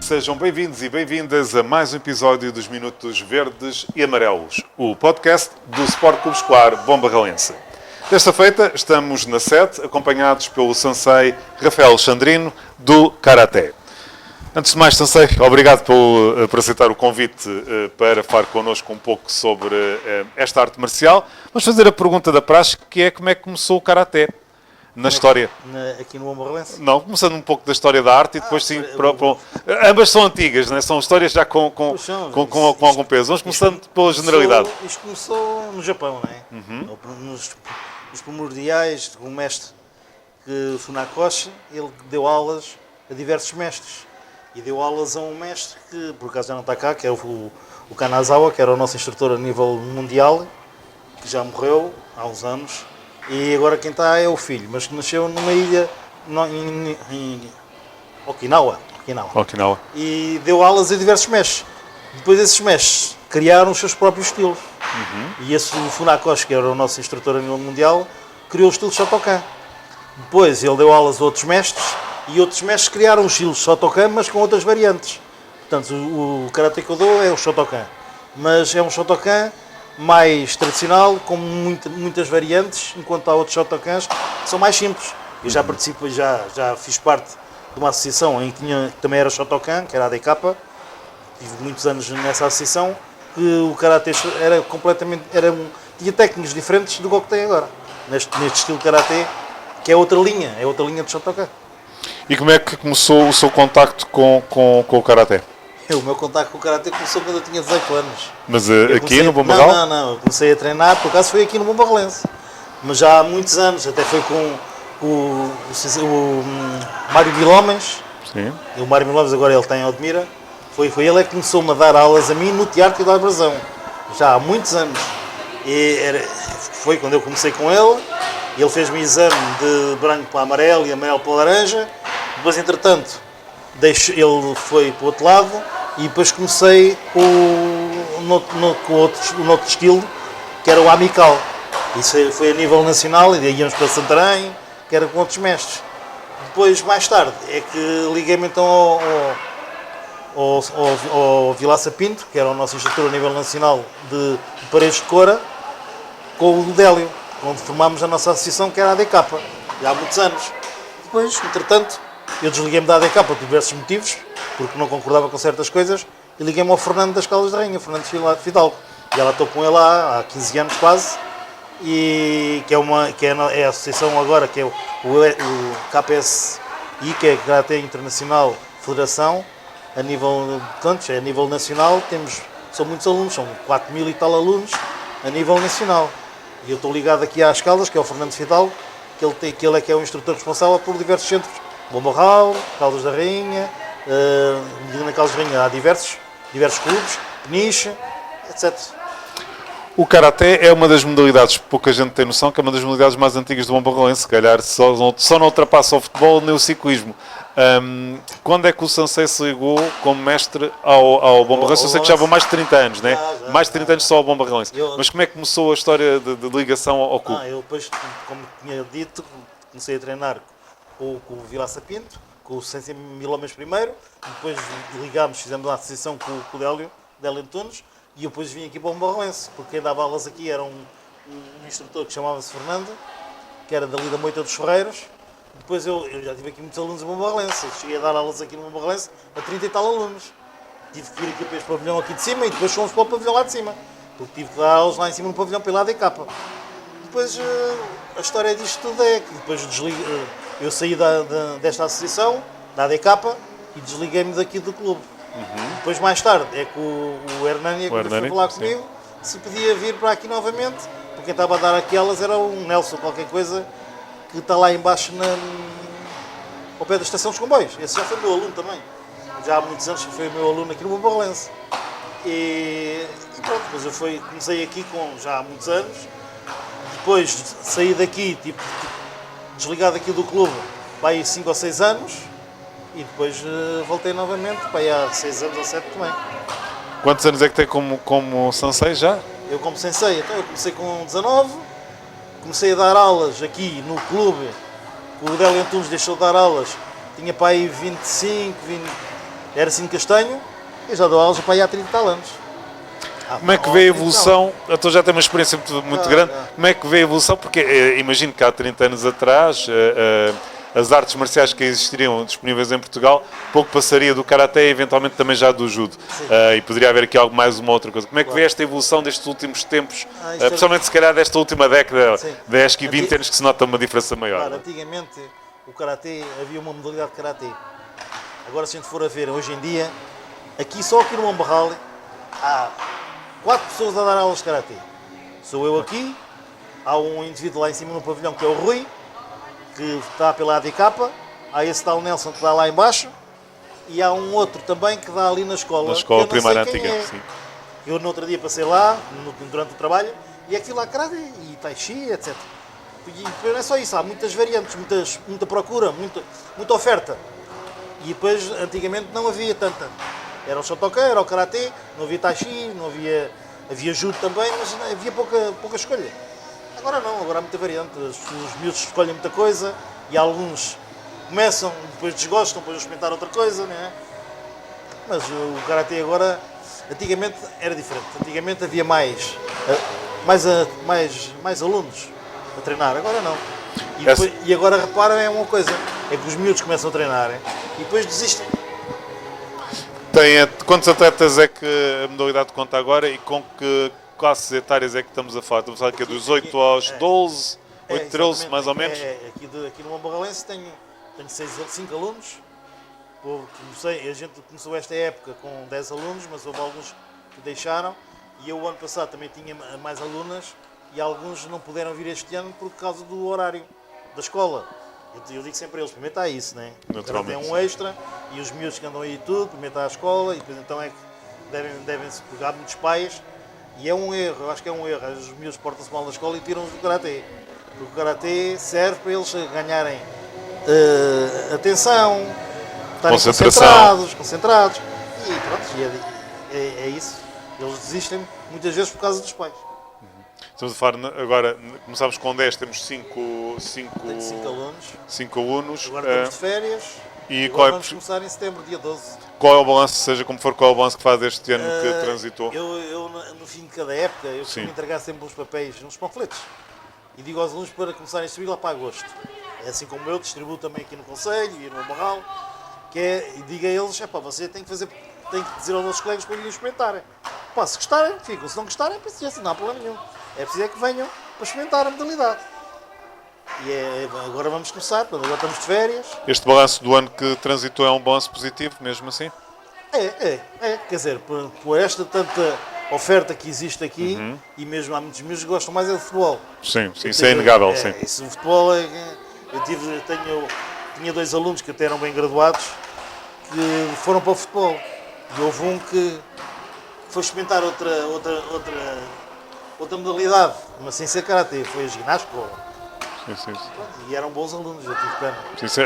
Sejam bem-vindos e bem-vindas a mais um episódio dos Minutos Verdes e Amarelos, o podcast do Sport Clube Escolar Bombarralense. Desta feita estamos na sede, acompanhados pelo sensei Rafael Alexandrino, do Karaté. Antes de mais, sensei, obrigado por aceitar o convite para falar connosco um pouco sobre esta arte marcial. Vamos fazer a pergunta da praxe, que é como é que começou o Karaté na história. Aqui no Bombarralense? Não, começando um pouco da história da arte e depois sim... Ambas são antigas, né? São histórias já com algum peso. Vamos começando pela generalidade. Isto começou no Japão, não é? Uhum. Nos primordiais, com o mestre Funakoshi, ele deu aulas a diversos mestres. E deu aulas a um mestre que, por acaso já não está cá, que é o Kanazawa, que era o nosso instrutor a nível mundial, que já morreu há uns anos. E agora quem está é o filho, mas que nasceu numa ilha em Okinawa. E deu aulas a diversos mestres. Depois esses mestres criaram os seus próprios estilos. Uhum. E esse Funakoshi, que era o nosso instrutor a nível mundial, criou o estilo Shotokan. Depois ele deu aulas a outros mestres e outros mestres criaram o estilo Shotokan, mas com outras variantes. Portanto, o Karate que eu dou é o Shotokan, mas é um Shotokan mais tradicional, com muitas variantes, enquanto há outros Shotokans que são mais simples. Eu já participo, já fiz parte de uma associação em que também era Shotokan, que era a ADK. Tive muitos anos nessa associação, que o Karate era tinha técnicas diferentes do que tem agora, neste estilo Karate, que é outra linha de Shotokan. E como é que começou o seu contacto com o Karaté? O meu contacto com o Karaté começou quando eu tinha 18 anos. Mas aqui no Bombarral? Não, eu comecei a treinar, por acaso foi aqui no Bombarralense. Mas já há muitos anos, até foi com o Mário Vilomens. Sim. E o Mário Vilomens agora ele está em Odmira. Foi ele que começou-me a dar aulas a mim no Teatro da Abrasão. Já há muitos anos. Foi quando eu comecei com ele. Ele fez-me exame de branco para amarelo e amarelo para laranja. Depois, entretanto, ele foi para o outro lado e depois comecei no outro estilo, que era o amical. Isso foi a nível nacional e daí íamos para Santarém, que era com outros mestres. Depois, mais tarde, é que liguei-me então ao Vilaça Pinto, que era o nosso instrutor a nível nacional de paredes de cora, com o Délio, onde formámos a nossa associação, que era a ADK, já há muitos anos. Depois, entretanto, eu desliguei-me da ADK por diversos motivos, porque não concordava com certas coisas, e liguei-me ao Fernando das Caldas da Rainha, Fernando Fidalgo. E ela estou com ele há 15 anos quase, e que é a associação agora, que é o KPSI, que é a Karate Internacional Federação, a nível nacional, são muitos alunos, são 4.000 e tal alunos a nível nacional. E eu estou ligado aqui às Caldas, que é o Fernando Fidalgo, que ele é que é o instrutor responsável por diversos centros. Bombarral, Caldas da Rainha, na Caldas da Rainha há diversos clubes, Peniche, etc. O Karaté é uma das modalidades, pouca gente tem noção, que é uma das modalidades mais antigas do Bombarralense, se calhar só não ultrapassa o futebol nem o ciclismo. Quando é que o sensei se ligou como mestre ao Bombarralense? Eu sei que já vão mais de 30 anos, né? Mais de 30 anos só ao Bombarralense. Mas como é que começou a história de ligação ao clube? Eu depois, como tinha dito, comecei a treinar com o Vilaça Pinto, com o Sensei Milomens primeiro, depois fizemos uma associação com o Délio Antunes, e eu depois vim aqui para o Bombarralense, porque quem dava aulas aqui era um instrutor que chamava-se Fernando, que era dali da Moita dos Ferreiros. Depois eu já tive aqui muitos alunos em Bombarralense, cheguei a dar aulas aqui no Bombarralense a 30 e tal alunos. Tive que vir aqui para este pavilhão aqui de cima e depois fomos para o pavilhão lá de cima, porque tive que dar aulas lá em cima no pavilhão pela ADK. Depois a história disto tudo é que depois eu saí desta associação, da ADK, e desliguei-me daqui do clube. Uhum. Depois, mais tarde, é que o Hernani foi falar comigo, se podia vir para aqui novamente, porque quem estava a dar aquelas era um Nelson, qualquer coisa, que está lá embaixo ao pé da estação dos comboios. Esse já foi meu aluno também. Já há muitos anos foi meu aluno aqui no Bombarralense. E pronto, depois eu comecei aqui já há muitos anos. Depois saí daqui, desligado aqui do clube, vai 5 ou 6 anos. E depois voltei novamente, há 6 anos ou 7 também. Quantos anos é que tem como sensei já? Eu como sensei, então eu comecei com 19, comecei a dar aulas aqui no clube, o Délio Antunes deixou de dar aulas, tinha para aí 25, era assim de Castanho, e já dou aulas para aí há 30 tal anos. Como é que vê a evolução? Então já tem uma experiência muito grande. Como é que vê a evolução? Porque imagino que há 30 anos atrás as artes marciais que existiriam disponíveis em Portugal pouco passaria do Karaté e eventualmente também já do Judo. E poderia haver aqui algo mais uma outra coisa. Como é que vê esta evolução destes últimos tempos, principalmente se calhar desta última década, 10 e 20 anos que se nota uma diferença maior? Claro, antigamente o Karaté, havia uma modalidade de Karaté. Agora se a gente for a ver, hoje em dia, só aqui no Mombarral, há 4 pessoas a dar aulas de Karaté. Sou eu aqui, há um indivíduo lá em cima no pavilhão que é o Rui, que está pela ADK, há esse tal Nelson que está lá em baixo, e há um outro também que dá ali na escola. Na escola primária antiga, sim. Eu no outro dia passei lá, durante o trabalho, e aquilo lá Karaté, e Tai Chi, etc. E não é só isso, há muitas variantes, muita procura, muita oferta. E depois, antigamente, não havia tanta. Era o Shotokan, era o Karaté, não havia Tai Chi, não havia Judo também, mas havia pouca escolha. Agora não, agora há muita variante. Os miúdos escolhem muita coisa e alguns começam, depois desgostam, depois vão experimentar outra coisa, não é? Mas o Karaté agora, antigamente era diferente. Antigamente havia mais alunos a treinar, agora não. E agora reparam, é uma coisa, é que os miúdos começam a treinar e depois desistem. Quantos atletas é que a modalidade conta agora e com que classes etárias é que estamos a falar? Estamos a falar que é dos 8 aos 12, 8, 13, mais ou menos? Aqui no Mombarralense tenho 5 alunos. A gente começou esta época com 10 alunos, mas houve alguns que deixaram. E eu, o ano passado, também tinha mais alunas e alguns não puderam vir este ano por causa do horário da escola. Eu digo sempre a eles, experimentar isso, né? Naturalmente. Tem um extra e os miúdos que andam aí tudo, experimentar a escola e depois então é que devem-se pegar muitos pais. E é um erro, eu acho que é um erro. Os miúdos portam-se mal na escola e tiram-os do Karaté. Porque o Karaté serve para eles ganharem atenção, estarem concentrados. E pronto, é isso. Eles desistem muitas vezes por causa dos pais. Estamos a falar agora, começámos com 10, temos 5 alunos. Agora estamos de férias e agora vamos começar em setembro, dia 12. Qual é o balanço, seja como for, qual é o balanço que faz este ano que transitou? Eu, no fim de cada época, eu costumo entregar sempre uns papéis, uns panfletos. E digo aos alunos para começarem a distribuir lá para agosto. É assim como eu distribuo também aqui no Conselho e no Barral, e digo a eles, você tem que dizer aos nossos colegas para virem experimentarem. Se gostarem, ficam. Se não gostarem, paciência, não há problema nenhum. É preciso que venham para experimentar a modalidade. E agora vamos começar, agora estamos de férias. Este balanço do ano que transitou é um balanço positivo, mesmo assim? Quer dizer, por esta tanta oferta que existe aqui, e mesmo há muitos meus que gostam mais de futebol. Sim, isso é inegável, sim. O futebol, tinha 2 alunos que até eram bem graduados, que foram para o futebol. E houve um que foi experimentar outra modalidade, mas sem ser Karaté, foi a ginástica. Sim. E eram bons alunos, eu tive pena. Sim,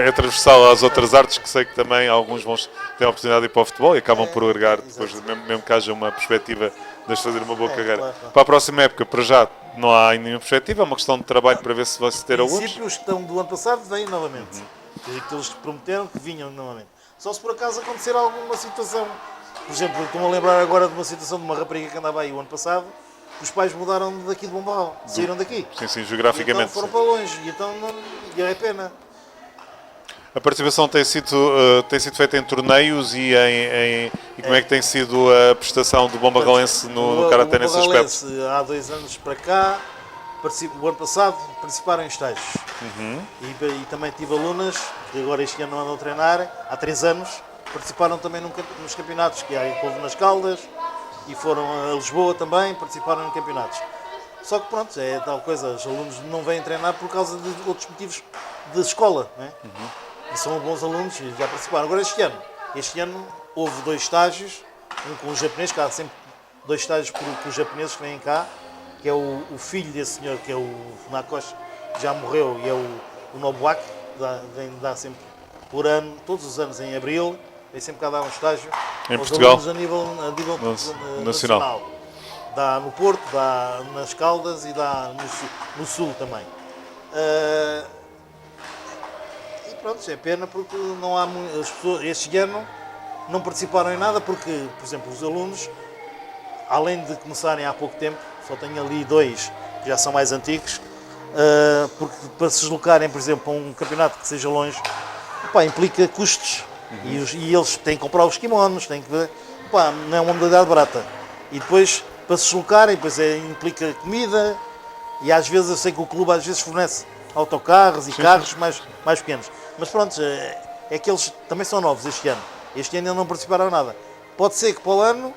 é transversal às outras artes, que sei que também alguns vão ter a oportunidade de ir para o futebol e acabam por largar, depois, mesmo que haja uma perspectiva de fazer uma boa carreira. Claro. Para a próxima época, para já, não há nenhuma perspectiva, é uma questão de trabalho para ver se vai-se ter alunos. Em princípio, os que estão do ano passado vêm novamente. Aqueles que prometeram que vinham novamente. Só se por acaso acontecer alguma situação. Por exemplo, estou-me a lembrar agora de uma situação de uma rapariga que andava aí o ano passado. Os pais mudaram daqui de Bombarral, saíram daqui. Sim, geograficamente. Então foram para longe, e é pena. A participação tem sido feita em torneios e como é que tem sido a prestação do Bombarralense no Karaté nesse aspecto? Há 2 anos para cá, o ano passado participaram em estágios. E também tive alunas, que agora este ano não andam a treinar, há 3 anos, participaram também nos campeonatos que houve nas Caldas. E foram a Lisboa também, participaram em campeonatos. Só que pronto, é tal coisa, os alunos não vêm treinar por causa de outros motivos de escola, né? E são bons alunos e já participaram. Agora este ano houve 2 estágios, um com os japoneses, que há sempre 2 estágios com os japoneses que vêm cá, que é o filho desse senhor, que é o Nakoshi, que já morreu, e é o Nobuaki, vem dar sempre por ano, todos os anos em abril, vem sempre cá dar um estágio em Portugal, a nível nacional. Dá no Porto, dá nas Caldas e dá no Sul também. E pronto, é pena porque não há as pessoas. Este ano não participaram em nada porque, por exemplo, os alunos, além de começarem há pouco tempo, só tenho ali 2 que já são mais antigos, porque para se deslocarem, por exemplo, a um campeonato que seja longe, implica custos. E eles têm que comprar os kimonos, têm que ver, não é uma modalidade barata. E depois, para se deslocarem, depois implica comida, e às vezes eu sei que o clube às vezes fornece autocarros e carros mais pequenos. Mas pronto, é que eles também são novos este ano. Este ano ainda não participaram em nada. Pode ser que para o ano,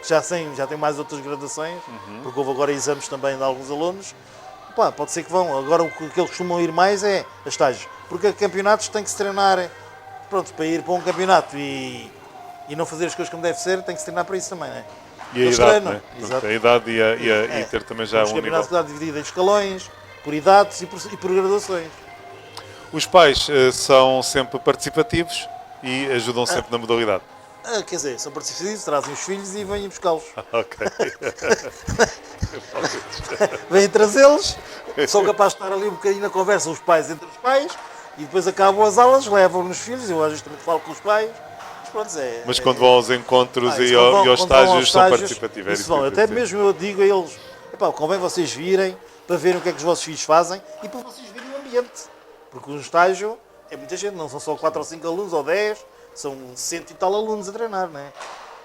já tem mais outras graduações, porque houve agora exames também de alguns alunos, pode ser que vão. Agora o que eles costumam ir mais é a estágios, porque a campeonatos tem que se treinar, pronto, para ir para um campeonato e não fazer as coisas como deve ser, tem que se treinar para isso também, não é? E a idade, né? A idade e ter também já os um nível. Os campeonatos de dividido em escalões, por idades e por graduações. Os pais são sempre participativos e ajudam sempre na modalidade. Quer dizer, são participativos, trazem os filhos e vêm buscá-los. Ok. Vêm trazê-los, são capazes de estar ali um bocadinho na conversa, os pais entre os pais, e depois acabam as aulas, levam-nos os filhos, eu às vezes também falo com os pais. Mas quando vão aos encontros e aos estágios são participativos. Isso vão. Até mesmo eu digo a eles, convém vocês virem para verem o que é que os vossos filhos fazem e para vocês verem o ambiente. Porque um estágio é muita gente, não são só 4 ou 5 alunos ou 10, são 100 e tal alunos a treinar, não é?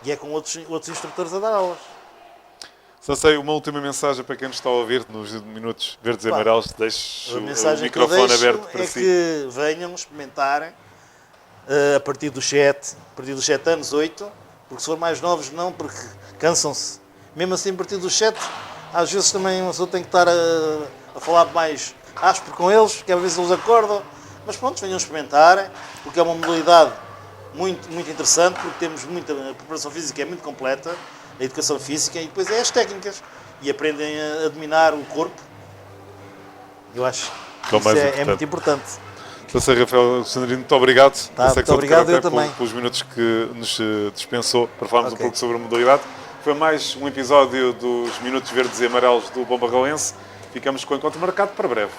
E é com outros instrutores a dar aulas. Sansei, uma última mensagem para quem nos está a ouvir nos minutos verdes e amarelos, deixe o microfone aberto para si. Que venham experimentar a partir dos 7 anos, 8, porque se for mais novos não, porque cansam-se. Mesmo assim, a partir dos 7, às vezes também uma pessoa tem que estar a falar mais áspero com eles, que às vezes eles acordam, mas pronto, venham experimentar, porque é uma modalidade muito, muito interessante, porque temos muita, a preparação física é muito completa, a educação física, e depois é as técnicas, e aprendem a dominar o corpo. Eu acho que isso é muito importante. Sansei Rafael Sandrino, muito obrigado. Muito obrigado, eu também. Pelos minutos que nos dispensou para falarmos um pouco sobre a modalidade. Foi mais um episódio dos Minutos Verdes e Amarelos do Bom Barrolense. Ficamos com o encontro marcado para breve.